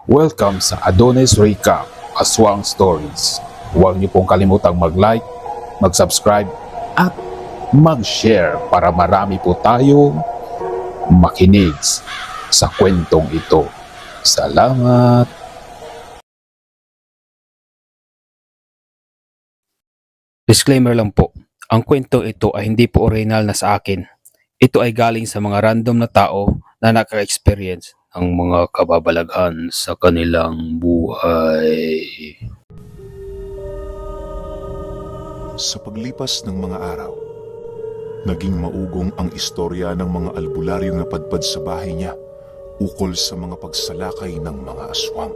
Welcome sa Adonis Recap, Aswang Stories. Huwag niyo pong kalimutang mag-like, mag-subscribe at mag-share para marami po tayong makinig sa kwentong ito. Salamat! Disclaimer lang po, ang kwentong ito ay hindi po original na sa akin. Ito ay galing sa mga random na tao na naka-experience ng mga kababalaghan sa kanilang buhay. Sa paglipas ng mga araw, naging maugong ang istorya ng mga albularyong napadpad sa bahay niya ukol sa mga pagsalakay ng mga aswang.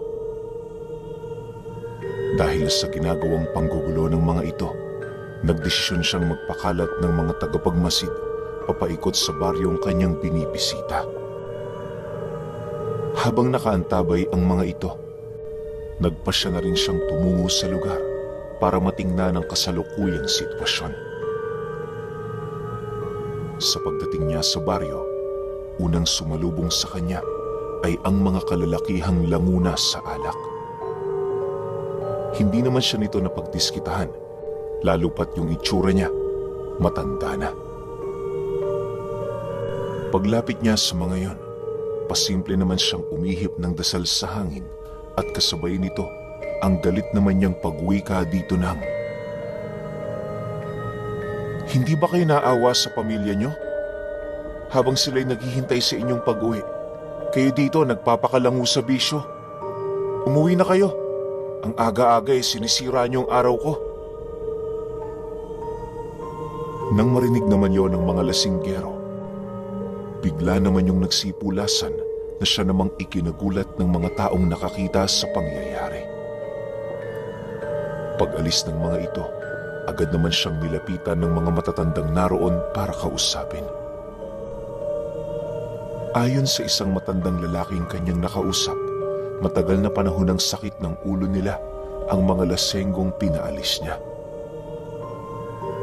Dahil sa ginagawang panggugulo ng mga ito, nagdesisyon siyang magpakalat ng mga tagapagmasid papaikot sa baryong kanyang binibisita. Habang nakaantabay ang mga ito, nagpasya na rin siyang tumungo sa lugar para matingnan ang kasalukuyang sitwasyon. Sa pagdating niya sa baryo, unang sumalubong sa kanya ay ang mga kalalakihang languna sa alak. Hindi naman siya nito napagdiskitahan, lalo pat yung itsura niya, matanda na. Paglapit niya sa mga yon, pasimple naman siyang umihip ng dasal sa hangin at kasabay nito ang galit naman niyang pagwika dito ng, "Hindi ba kayo naawa sa pamilya niyo? Habang sila'y naghihintay sa inyong pag-uwi, kayo dito nagpapakalangu sa bisyo. Umuwi na kayo. Ang aga-aga ay sinisira niyo ang araw ko." Nang marinig naman yon ng mga lasinggero, bigla naman yung nagsipulasan na siya namang ikinagulat ng mga taong nakakita sa pangyayari. Pag-alis ng mga ito, agad naman siyang nilapitan ng mga matatandang naroon para kausapin. Ayon sa isang matandang lalaking kanyang nakausap, matagal na panahon ng sakit ng ulo nila ang mga lasenggong pinaalis niya.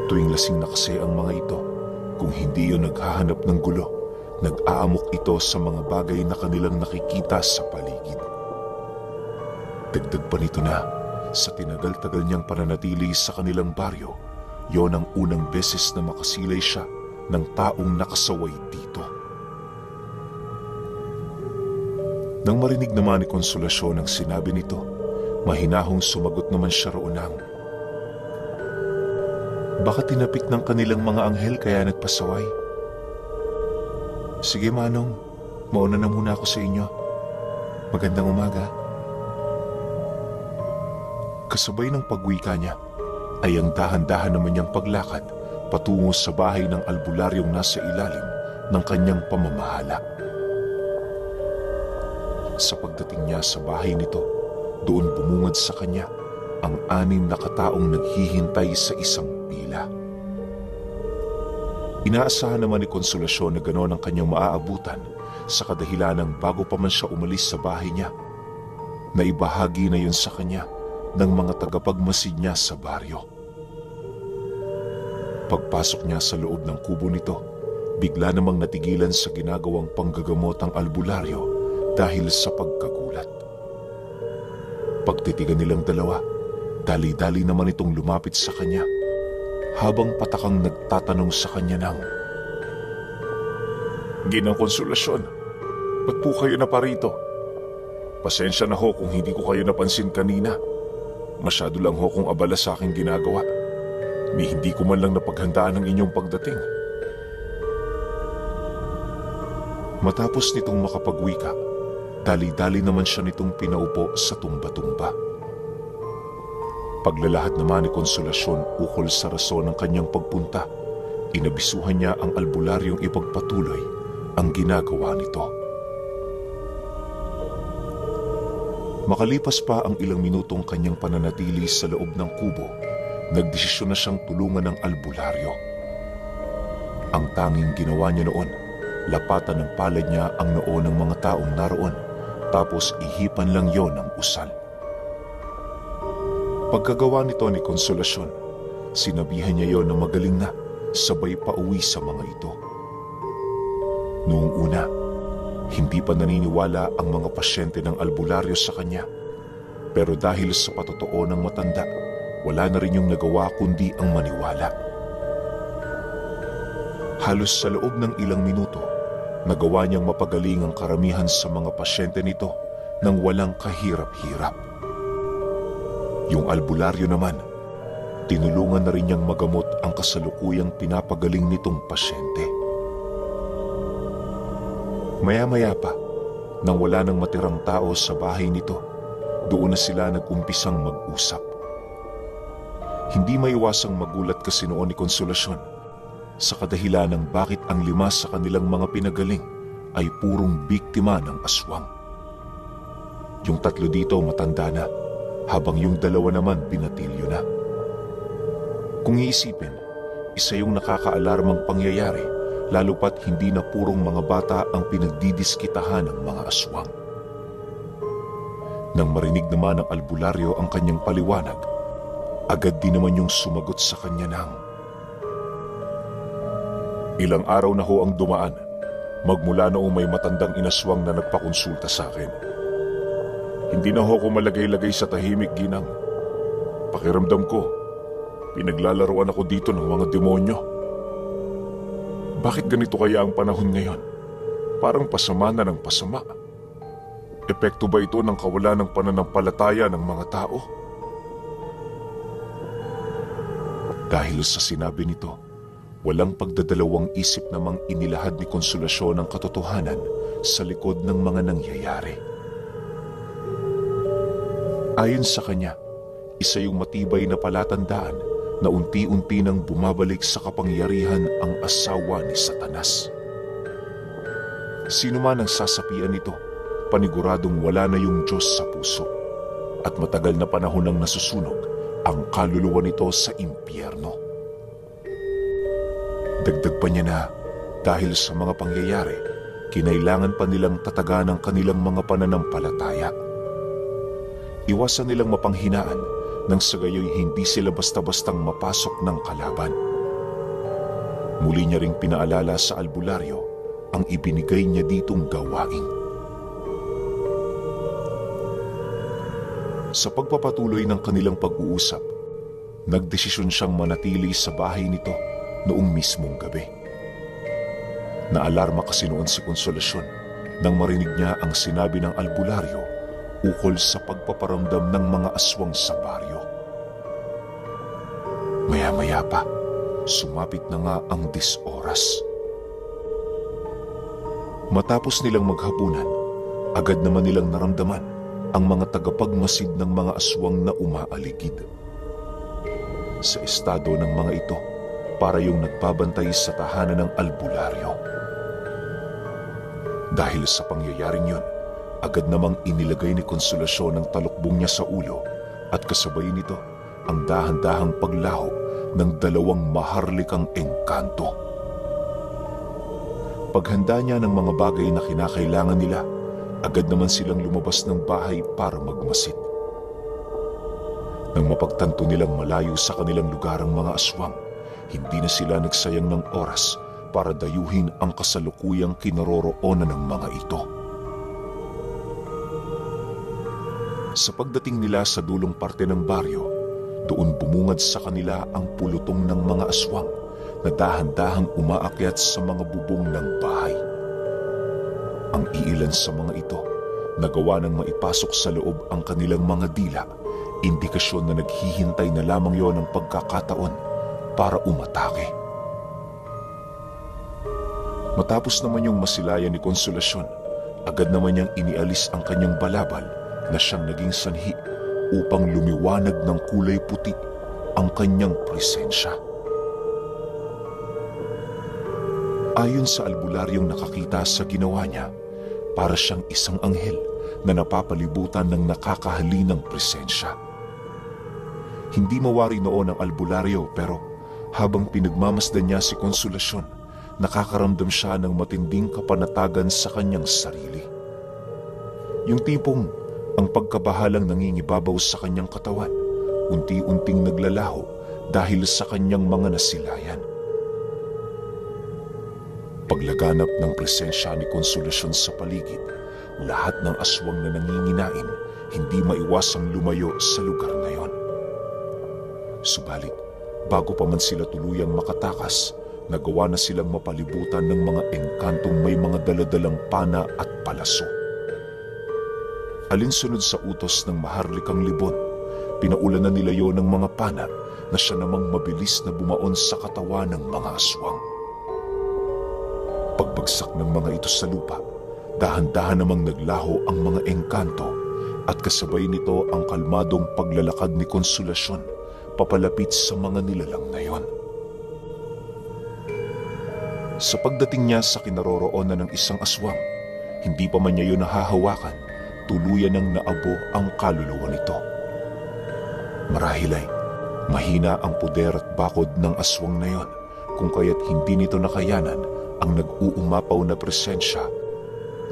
Tuwing lasing na kasi ang mga ito, kung hindi yun naghahanap ng gulo, nag-aamok ito sa mga bagay na kanilang nakikita sa paligid. Dagdag pa nito na, sa tinagal-tagal niyang pananatili sa kanilang baryo, yon ang unang beses na makasilay siya ng taong nakasaway dito. Nang marinig naman ni Konsolasyon ang sinabi nito, mahinahong sumagot naman siya roon ng, "Baka tinapik ng kanilang mga anghel kaya nagpasaway. Sige Manong, mauna na muna ako sa inyo. Magandang umaga." Kasabay ng pagwika niya, ay ang dahan-dahan naman niyang paglakad patungo sa bahay ng albularyong nasa ilalim ng kanyang pamamahala. Sa pagdating niya sa bahay nito, doon bumungad sa kanya ang 6 na kataong naghihintay sa isang pila. Inaasahan naman ni Konsolasyon na gano'n ang kanyang maaabutan sa kadahilanang bago pa man siya umalis sa bahay niya, na ibahagi na yun sa kanya ng mga tagapagmasid niya sa baryo. Pagpasok niya sa loob ng kubo nito, bigla namang natigilan sa ginagawang panggagamot ang albularyo dahil sa pagkagulat. Pagtitigan nilang dalawa, dali-dali naman itong lumapit sa kanya habang patakang nagtatanong sa kanya ng, "Ginang Konsolasyon, ba't po kayo na parito? Pasensya na ho kung hindi ko kayo napansin kanina. Masyado lang ho kung abala sa aking ginagawa. Ni hindi ko man lang napaghandaan ang inyong pagdating." Matapos nitong makapagwika, dali-dali naman siya nitong pinaupo sa tumba-tumba. Paglalahad naman ni Konsolasyon ukol sa rason ng kanyang pagpunta, inabisuhan niya ang albularyong ipagpatuloy ang ginagawa nito. Makalipas pa ang ilang minutong kanyang pananatili sa loob ng kubo, nagdesisyon na siyang tulungan ng albularyo. Ang tanging ginawa niya noon, lapatan ng palad niya ang noo ng mga taong naroon, tapos ihipan lang yon ng usal. Pagkagawa nito ni Konsolasyon, sinabihan niya yon na magaling na, sabay pa uwi sa mga ito. Noong una, Hindi pa naniniwala ang mga pasyente ng albularyo sa kanya. Pero dahil sa patotoo ng matanda, wala na rin yung nagawa kundi ang maniwala. Halos sa loob ng ilang minuto, nagawa niyang mapagaling ang karamihan sa mga pasyente nito nang walang kahirap-hirap. Yung albularyo naman, tinulungan na rin niyang magamot ang kasalukuyang pinapagaling nitong pasyente. Maya-maya pa, nang wala nang matirang tao sa bahay nito, doon na sila nag-umpisang mag-usap. Hindi maiwasang magulat kasi noon ni Konsolasyon sa kadahilan ng bakit ang 5 sa kanilang mga pinagaling ay purong biktima ng aswang. Yung 3 dito matanda na, habang yung 2 naman binatilyo na. Kung iisipin, isa yung nakakaalarmang pangyayari, lalo pat hindi na purong mga bata ang pinagdidiskitahan ng mga aswang. Nang marinig naman ng albularyo ang kanyang paliwanag, agad din naman yung sumagot sa kanya ng, "Ilang araw na ho ang dumaan, magmula noong may matandang inaswang na nagpakonsulta sa akin. Hindi na ho ko malagay-lagay sa tahimik, ginang. Pakiramdam ko, pinaglalaroan ako dito ng mga demonyo. Bakit ganito kaya ang panahon ngayon? Parang pasama na ng pasama. Epekto ba ito ng kawalan ng pananampalataya ng mga tao?" Dahil sa sinabi nito, walang pagdadalawang isip namang inilahad ni Konsolasyon ang katotohanan sa likod ng mga nangyayari. Ayon sa kanya, isa yung matibay na palatandaan na unti-unti nang bumabalik sa kapangyarihan ang asawa ni Satanas. Sino man ang sasapian nito, paniguradong wala na yung Diyos sa puso at matagal na panahon nang nasusunog ang kaluluwa nito sa impyerno. Dagdag pa niya na dahil sa mga pangyayari, kinailangan pa nilang tatagan ang kanilang mga pananampalataya. Iwasan nilang mapanghinaan nang sa gayoy hindi sila basta-bastang mapasok ng kalaban. Muli niya ring pinaalala sa albularyo ang ibinigay niya ditong gawain. Sa pagpapatuloy ng kanilang pag-uusap, nagdesisyon siyang manatili sa bahay nito noong mismong gabi. Naalarma kasi noon si Konsolasyon nang marinig niya ang sinabi ng albularyo ukol sa pagpaparamdam ng mga aswang sa baryo. Maya-maya pa, sumapit na nga ang 10 oras. Matapos nilang maghapunan, agad naman nilang naramdaman ang mga tagapagmasid ng mga aswang na umaaligid. Sa estado ng mga ito, para yung nagbabantay sa tahanan ng albularyo. Dahil sa pangyayaring yun, agad namang inilagay ni Konsolasyon ang talukbong niya sa ulo at kasabay nito ang dahan-dahang paglaho ng 2 maharlikang engkanto. Paghanda niya ng mga bagay na kinakailangan nila, agad naman silang lumabas ng bahay para magmasid. Nang mapagtanto nilang malayo sa kanilang lugar ang mga aswang, hindi na sila nagsayang ng oras para dayuhin ang kasalukuyang kinaroroonan ng mga ito. Sa pagdating nila sa dulong parte ng baryo, doon bumungad sa kanila ang pulutong ng mga aswang na dahan-dahang umaakyat sa mga bubong ng bahay. Ang iilan sa mga ito, nagawa ng maipasok sa loob ang kanilang mga dila, indikasyon na naghihintay na lamang yon ng pagkakataon para umatake. Matapos naman yung masilayan ni Konsolasyon, agad naman niyang inialis ang kanyang balabal na siyang naging sanhi upang lumiwanag ng kulay puti ang kanyang presensya. Ayon sa albularyong nakakita sa ginawa niya, para siyang isang anghel na napapalibutan ng nakakahalinang presensya. Hindi mawari noon ang albularyo pero habang pinagmamasdan niya si Konsolasyon, nakakaramdam siya ng matinding kapanatagan sa kanyang sarili. Yung tipong ang pagkabahalang nangingibabaw sa kanyang katawan, unti-unting naglalaho dahil sa kanyang mga nasilayan. paglaganap ng presensya ni Konsolasyon sa paligid, lahat ng aswang na nanginginain hindi maiwasang lumayo sa lugar na yon. Subalit, bago pa man sila tuluyang makatakas, nagawa na silang mapalibutan ng mga engkantong may mga daladalang pana at palaso. Alinsunod sa utos ng maharlikang libon, pinaulanan nila yon ng mga pana na siya namang mabilis na bumaon sa katawan ng mga aswang. Pagbagsak ng mga ito sa lupa, dahan-dahan namang naglaho ang mga engkanto at kasabay nito ang kalmadong paglalakad ni Konsolasyon papalapit sa mga nilalang na yon. Sa pagdating niya sa kinaroroonan ng isang aswang, hindi pa man niya yun nahahawakan, tuluyan ng naabo ang kaluluwa nito. Marahil ay mahina ang puder at bakod ng aswang na yon, kung kaya't hindi nito nakayanan ang nag-uumapaw na presensya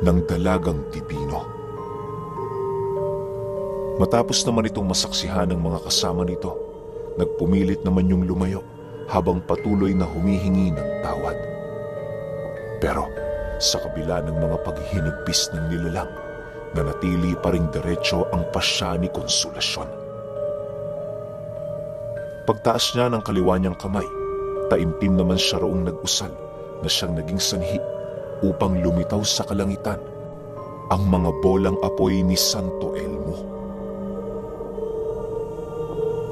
ng dalagang dibino. Matapos naman itong masaksihan ng mga kasama nito, nagpumilit naman yung lumayo habang patuloy na humihingi ng tawad. Pero sa kabila ng mga paghinigpis ng nilalang, nanatili pa ring diretso ang pasya ni Konsolasyon. Pagtaas niya ng kaliwa niyang kamay, taimtim naman siya roong nag-usal na siyang naging sanhi upang lumitaw sa kalangitan ang mga bolang apoy ni Santo Elmo.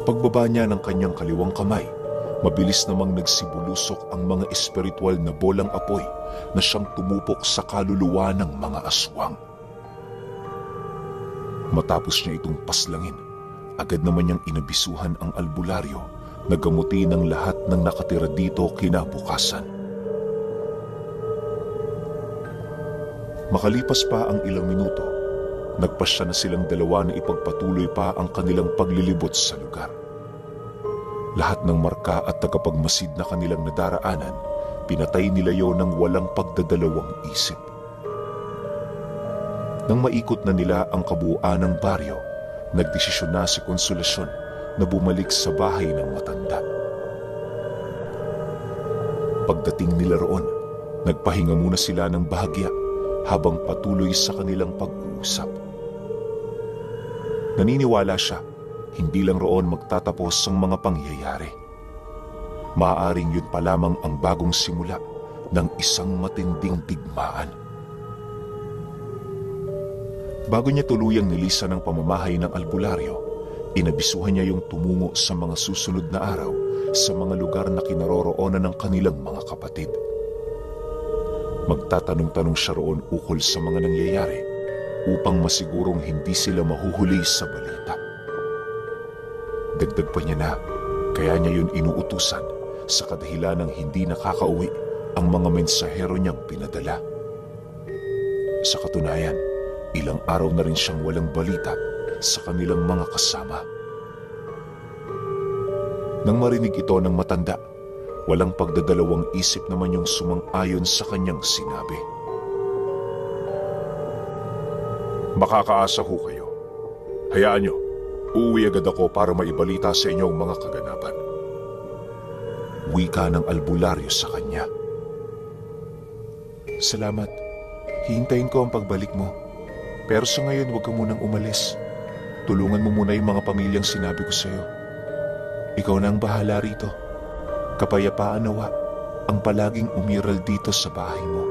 Pagbaba niya ng kanyang kaliwang kamay, mabilis namang nagsibulusok ang mga espiritual na bolang apoy na siyang tumupok sa kaluluwa ng mga aswang. Matapos niya itong paslangin, agad naman niyang inabisuhan ang albularyo na gamutin ang lahat ng nakatira dito kinabukasan. Makalipas pa ang ilang minuto, nagpasya na silang dalawa na ipagpatuloy pa ang kanilang paglilibot sa lugar. Lahat ng marka at tagapagmasid na kanilang nadaraanan, pinatay nila yon ng walang pagdadalawang isip. Nang maikot na nila ang kabuuan ng baryo, nagdesisyon na si Konsolasyon na bumalik sa bahay ng matanda. Pagdating nila roon, nagpahinga muna sila ng bahagya habang patuloy sa kanilang pag-uusap. Naniniwala siya, hindi lang roon magtatapos ang mga pangyayari. Maaaring yun pa lamang ang bagong simula ng isang matinding digmaan. Bago niya tuluyang nilisan ang pamamahay ng albularyo, inabisuhan niya yung tumungo sa mga susunod na araw sa mga lugar na kinaroroonan ng kanilang mga kapatid. Magtatanong-tanong siya roon ukol sa mga nangyayari upang masigurong hindi sila mahuhuli sa balita. Dagdag pa niya na kaya niya yun inuutusan sa kadahilan ng hindi nakakauwi ang mga mensahero niyang pinadala. Sa katunayan, ilang araw na rin siyang walang balita sa kanilang mga kasama. Nang marinig ito ng matanda, walang pagdadalawang isip naman yung sumang-ayon sa kanyang sinabi. Makakaasa ho kayo. Hayaan niyo, uuwi agad ako para maibalita sa inyo ang mga kaganapan. Wika ng albularyo sa kanya. Salamat. Hihintayin ko ang pagbalik mo. Pero sa ngayon, huwag ka munang umalis. Tulungan mo muna yung mga pamilyang sinabi ko sa'yo. Ikaw na ang bahala rito. Kapayapaan nawa ang palaging umiral dito sa bahay mo.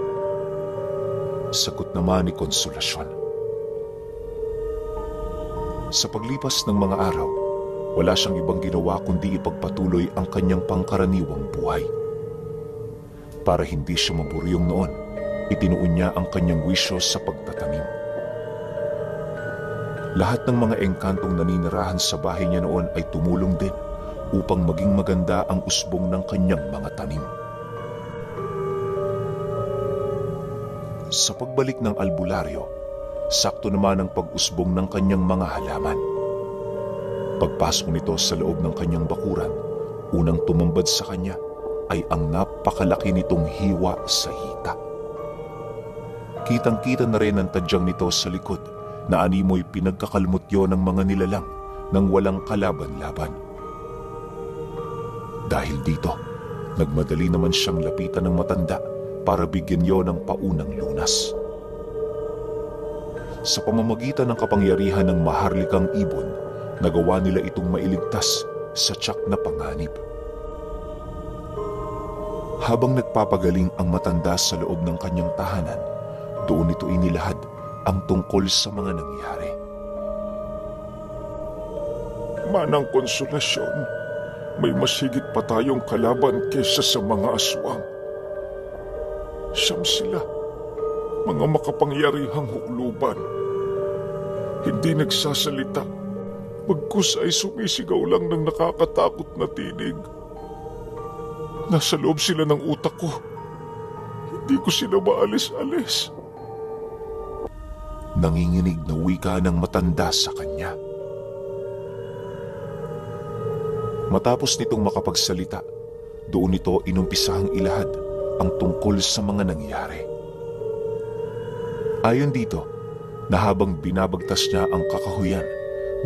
Sagot naman ni Konsolasyon. Sa paglipas ng mga araw, wala siyang ibang ginawa kundi ipagpatuloy ang kanyang pangkaraniwang buhay. Para hindi siya maburyong noon, itinuon niya ang kanyang wisyo sa pagtatanim. Lahat ng mga engkantong naninirahan sa bahay niya noon ay tumulong din upang maging maganda ang usbong ng kanyang mga tanim. Sa pagbalik ng albularyo, sakto naman ang pag-usbong ng kanyang mga halaman. Pagpasok nito sa loob ng kanyang bakuran, unang tumambad sa kanya ay ang napakalaki nitong hiwa sa hita. Kitang-kita na rin ang tadyang nito sa likod na animoy pinagkakalmutyo ng mga nilalang nang walang kalaban-laban. Dahil dito, nagmadali naman siyang lapitan ng matanda para bigyan niyo ng paunang lunas. Sa pamamagitan ng kapangyarihan ng maharlikang ibon, nagawa nila itong mailigtas sa tiyak na panganib. Habang nagpapagaling ang matanda sa loob ng kanyang tahanan, doon ito inilahad ang tungkol sa mga nangyari. Manang Konsolasyon, may mas higit pa tayong kalaban kaysa sa mga aswang. Siyam sila, mga makapangyarihang hukluban. Hindi nagsasalita, bagkus ay sumisigaw lang ng nakakatakot na tinig. Nasa loob sila ng utak ko. Hindi ko sila maalis-alis. Nanginginig na wika ng matanda sa kanya. Matapos nitong makapagsalita, doon ito inumpisahang ilahad ang tungkol sa mga nangyari. Ayon dito, na habang binabagtas niya ang kakahuyan,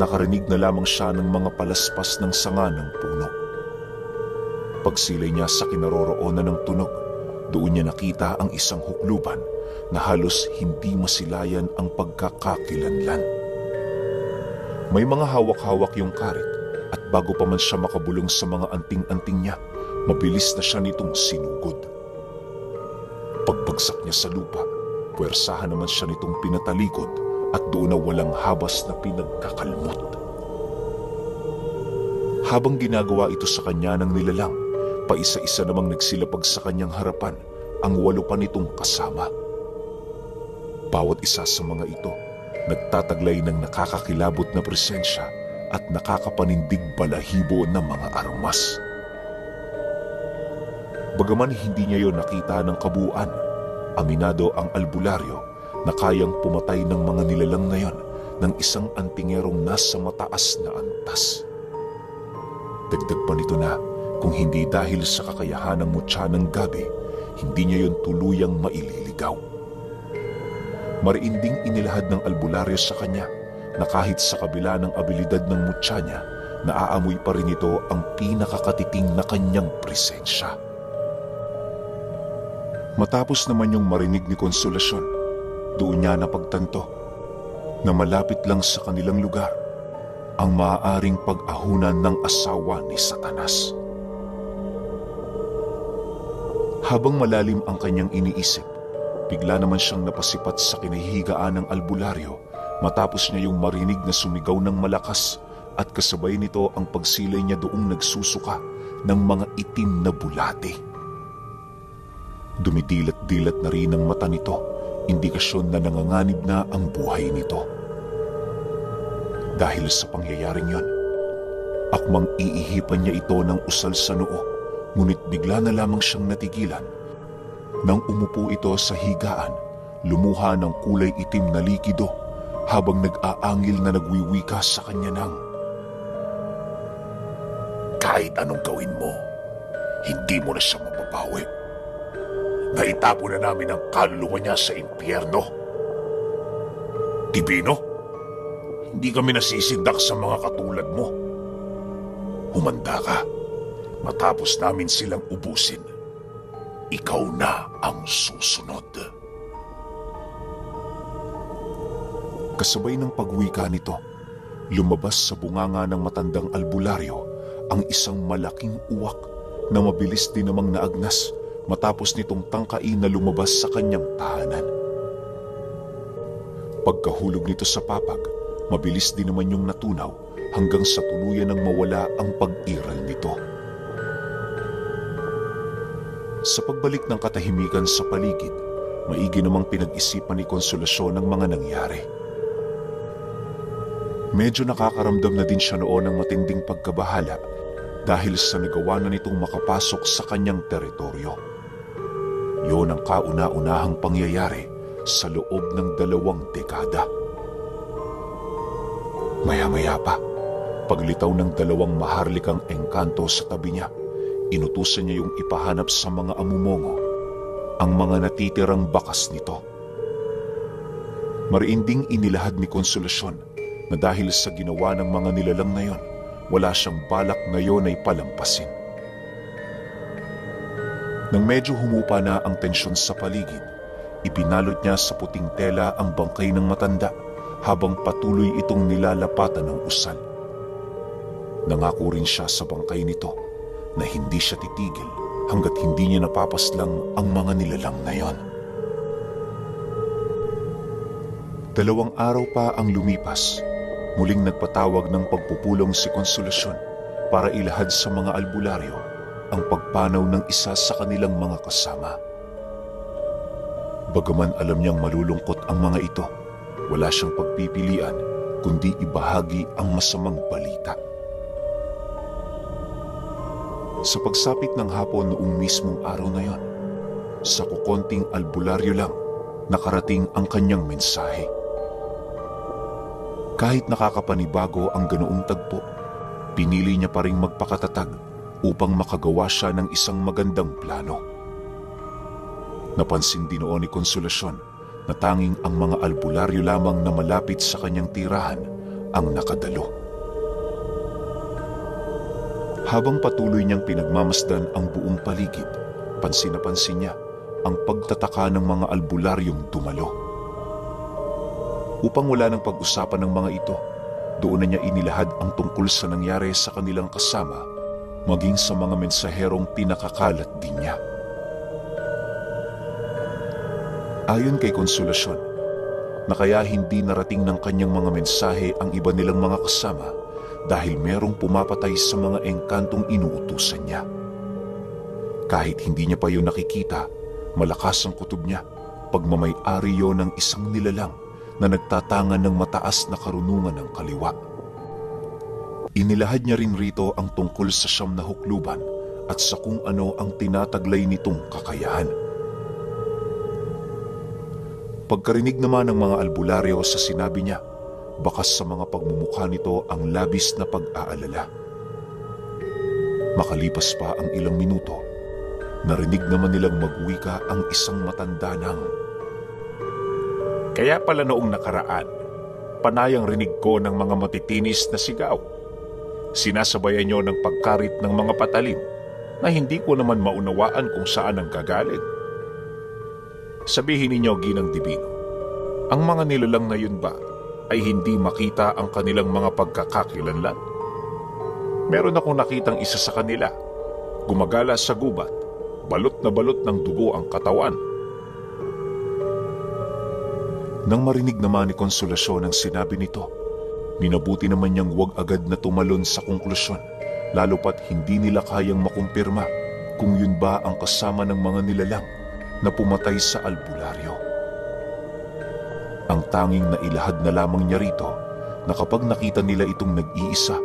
nakarinig na lamang siya ng mga palaspas ng sanga ng puno. Pagsilay niya sa kinaroroonan ng tunog, doon niya nakita ang isang hukluban na halos hindi masilayan ang pagkakakilanlan. May mga hawak-hawak yung karit at bago pa man siya makabulong sa mga anting-anting niya, mabilis na siya nitong sinugod. Pagbagsak niya sa lupa, puwersahan naman siya nitong pinatalikod at doon na walang habas na pinagkakalmot. Habang ginagawa ito sa kanya ng nilalang, paisa-isa namang nagsilapag sa kanyang harapan ang 8 pa nitong kasama. Bawat isa sa mga ito, nagtataglay ng nakakakilabot na presensya at nakakapanindig balahibo ng mga armas. Bagaman hindi niya yon nakita ng kabuuan, aminado ang albularyo na kayang pumatay ng mga nilalang na yon ng isang antingerong nasa mataas na antas. Dagdag pa nito na kung hindi dahil sa kakayahan ng mutya ng gabi, hindi niya yon tuluyang maililigaw. Mariinding inilahad ng albularyo sa kanya na kahit sa kabila ng abilidad ng mutya niya, naaamoy pa rin ito ang pinakakatiting na kanyang presensya. Matapos naman yung marinig ni Konsolasyon, doon niya napagtanto na malapit lang sa kanilang lugar ang maaaring pag-ahunan ng asawa ni Satanas. Habang malalim ang kanyang iniisip, bigla naman siyang napasipat sa kinahihigaan ng albularyo matapos niya yung marinig na sumigaw ng malakas at kasabay nito ang pagsilay niya doong nagsusuka ng mga itim na bulate. Dumidilat-dilat na rin ang mata nito, indikasyon na nanganganib na ang buhay nito. Dahil sa pangyayaring yon, akmang iihipan niya ito ng usal sa noo, ngunit bigla na lamang siyang natigilan. Nang umupo ito sa higaan, lumuha ng kulay itim na likido habang nag-aangil na nagwiwika sa kanya ng, "Kahit anong gawin mo, hindi mo na siya mapapawi. Naitapo na namin ang kaluluwa niya sa impyerno. Divino, hindi kami nasisindak sa mga katulad mo. Humanda ka, matapos namin silang ubusin. Ikaw na ang susunod." Kasabay ng pagwika nito, lumabas sa bunganga ng matandang albularyo ang isang malaking uwak na mabilis din namang naagnas matapos nitong tangkain na lumabas sa kanyang tahanan. Pagkahulog nito sa papag, mabilis din naman yung natunaw hanggang sa tuluyan ng mawala ang pag-iral nito. Sa pagbalik ng katahimikan sa paligid, maigi namang pinag-isipan ni Konsolasyon ang mga nangyari. Medyo nakakaramdam na din siya noon ng matinding pagkabahala dahil sa nagawa na nitong makapasok sa kanyang teritoryo. Yun ang kauna-unahang pangyayari sa loob ng 2 dekada. Maya-maya pa, paglitaw ng 2 maharlikang engkanto sa tabi niya, inutusan niya yung ipahanap sa mga amumongo ang mga natitirang bakas nito. Mariinding inilahad ni Konsolasyon na dahil sa ginawa ng mga nilalang na yon, wala siyang balak ngayon ay palampasin. Nang medyo humupa na ang tensyon sa paligid, ipinalot niya sa puting tela ang bangkay ng matanda habang patuloy itong nilalapatan ng usal. Nangako rin siya sa bangkay nito na hindi siya titigil hanggat hindi niya napapaslang ang mga nilalang na yon. 2 araw pa ang lumipas, muling nagpatawag ng pagpupulong si Konsolasyon para ilahad sa mga albularyo ang pagpanaw ng isa sa kanilang mga kasama. Bagaman alam niyang malulungkot ang mga ito, wala siyang pagpipilian kundi ibahagi ang masamang balita. Sa pagsapit ng hapon noong mismong araw na yon, sa kukonting albularyo lang, nakarating ang kanyang mensahe. Kahit nakakapanibago ang ganoong tagpo, pinili niya pa ring magpakatatag upang makagawa siya ng isang magandang plano. Napansin din noon ni Konsolasyon na tanging ang mga albularyo lamang na malapit sa kanyang tirahan ang nakadalo. Habang patuloy niyang pinagmamasdan ang buong paligid, pansin na pansin niya ang pagtataka ng mga albularyong dumalo. Upang wala ng pag-usapan ng mga ito, doon na niya inilahad ang tungkol sa nangyari sa kanilang kasama, maging sa mga mensaherong pinakakalat din niya. Ayon kay Konsolasyon, na kaya hindi narating ng kanyang mga mensahe ang iba nilang mga kasama dahil merong pumapatay sa mga engkantong inuutusan niya. Kahit hindi niya pa yun nakikita, malakas ang kutob niya, pagmamay-ari yun ng isang nilalang na nagtatangan ng mataas na karunungan ng kaliwa. Inilahad niya rin rito ang tungkol sa 9 na hukluban at sa kung ano ang tinataglay nitong kakayahan. Pagkarinig naman ng mga albularyo sa sinabi niya, bakas sa mga pagmumukha nito ang labis na pag-aalala. Makalipas pa ang ilang minuto, narinig naman nilang magwika ang isang matanda ng, "Kaya pala noong nakaraan, panayang rinig ko ng mga matitinis na sigaw. Sinasabayan nyo ng pagkarit ng mga patalim na hindi ko naman maunawaan kung saan ang gagaling. Sabihin ninyo, Ginang Divino, ang mga nilalang na yun ba ay hindi makita ang kanilang mga pagkakakilanlan? Meron akong nakitang isa sa kanila, gumagala sa gubat, balot na balot ng dugo ang katawan." Nang marinig naman ni Konsolasyon ang sinabi nito, minabuti naman niyang huwag agad na tumalon sa konklusyon, lalo pat hindi nila kayang makumpirma kung yun ba ang kasama ng mga nilalang na pumatay sa albularyo. Ang tanging nailahad na lamang niya rito na kapag nakita nila itong nag-iisa,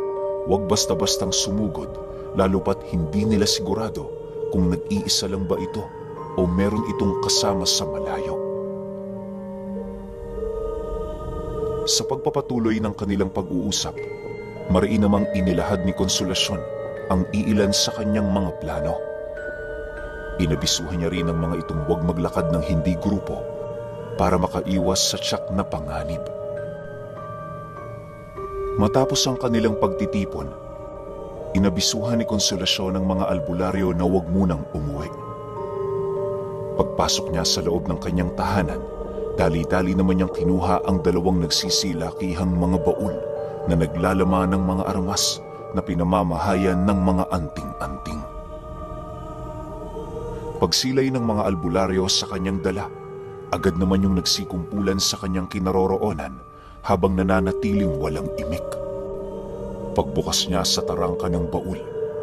huwag basta-bastang sumugod, lalo pat hindi nila sigurado kung nag-iisa lang ba ito o meron itong kasama sa malayo. Sa pagpapatuloy ng kanilang pag-uusap, mariin namang inilahad ni Konsolasyon ang iilan sa kanyang mga plano. Inabisuhan niya rin ang mga itong huwag maglakad ng hindi grupo para makaiwas sa tiyak na panganib. Matapos ang kanilang pagtitipon, inabisuhan ni Konsolasyon ang mga albularyo na huwag munang umuwi. Pagpasok niya sa loob ng kanyang tahanan, dali-dali naman niyang kinuha ang 2 nagsisilakihang mga baul na naglalaman ng mga armas na pinamamahayan ng mga anting-anting. Pagsilay ng mga albularyo sa kanyang dala, agad naman yung nagsikumpulan sa kanyang kinaroroonan habang nananatiling walang imik. Pagbukas niya sa tarangka ng baul,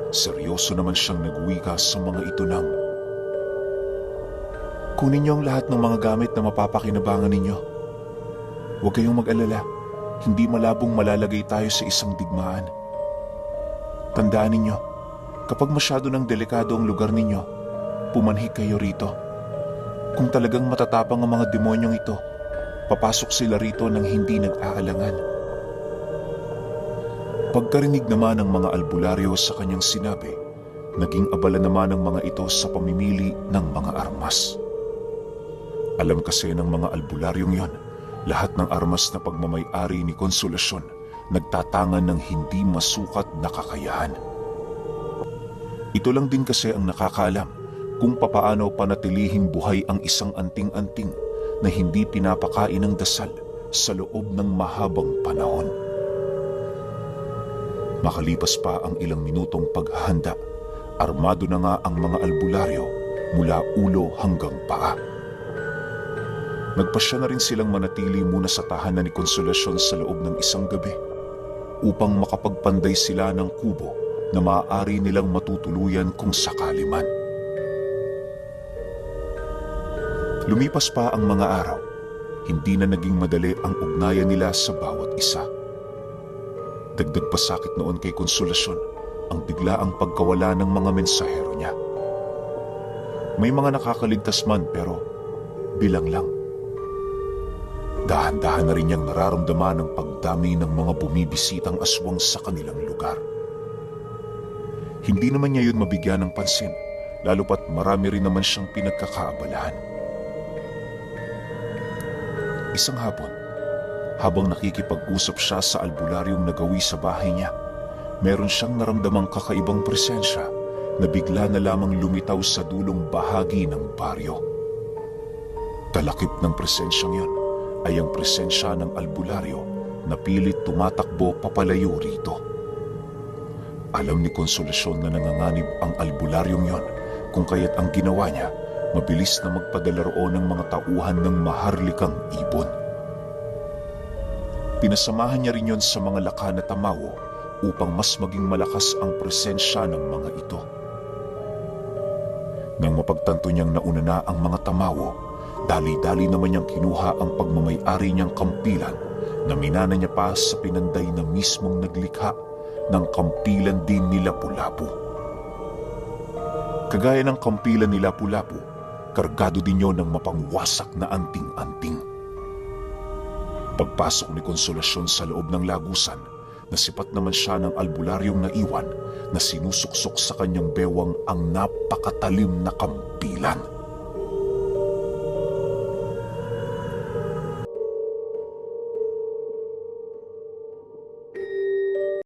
seryoso naman siyang nagwika sa mga ito ng, "Kunin niyo ang lahat ng mga gamit na mapapakinabangan ninyo. Huwag kayong mag-alala, hindi malabong malalagay tayo sa isang digmaan. Tandaan ninyo, kapag masyado ng delikado ang lugar ninyo, pumanhik kayo rito. Kung talagang matatapang ang mga demonyong ito, papasok sila rito nang hindi nag-aalangan." Pagkarinig naman ng mga albularyo sa kanyang sinabi, naging abala naman ng mga ito sa pamimili ng mga armas. Alam kasi ng mga albularyong yon, lahat ng armas na pagmamay-ari ni Konsolasyon nagtatangan ng hindi masukat na kakayahan. Ito lang din kasi ang nakakaalam kung papaano panatilihing buhay ang isang anting-anting na hindi pinapakain ng dasal sa loob ng mahabang panahon. Makalipas pa ang ilang minutong paghahanda, armado na nga ang mga albularyo mula ulo hanggang paa. Nagpasya na rin silang manatili muna sa tahanan ni Konsolasyon sa loob ng isang gabi upang makapagpanday sila ng kubo na maaari nilang matutuluyan kung sakali man. Lumipas pa ang mga araw, hindi na naging madali ang ugnayan nila sa bawat isa. Dagdag pa sakit noon kay Konsolasyon ang biglaang pagkawala ng mga mensahero niya. May mga nakakaligtas man pero bilang lang. Dahan-dahan na rin niyang nararamdaman ang pagdami ng mga bumibisitang aswang sa kanilang lugar. Hindi naman niya yun mabigyan ng pansin, lalo pat marami rin naman siyang pinagkakaabalahan. Isang hapon, habang nakikipag-usap siya sa albularyong nagawi sa bahay niya, meron siyang naramdamang kakaibang presensya na bigla na lamang lumitaw sa dulong bahagi ng baryo. Talakip ng presensyang yun ay ang presensya ng albularyo na pilit tumatakbo papalayo rito. Alam ni Konsolasyon na nanganganib ang albularyong yon, kung kaya't ang ginawa niya, mabilis na magpadala roon ng mga tauhan ng maharlikang ibon. Pinasamahan niya rin yon sa mga laka na tamawo upang mas maging malakas ang presensya ng mga ito. Nang mapagtanto niyang nauna na ang mga tamawo, dali-dali naman niyang kinuha ang pagmamay-ari niyang kampilan na minana niya pa sa pinanday na mismong naglikha ng kampilan din ni Lapu-Lapu. Kagaya ng kampilan ni Lapu-Lapu, kargado din yon ng mapangwasak na anting-anting. Pagpasok ni Konsolasyon sa loob ng lagusan, nasipat naman siya ng albularyong naiwan na sinusuksok sa kanyang bewang ang napakatalim na kampilan.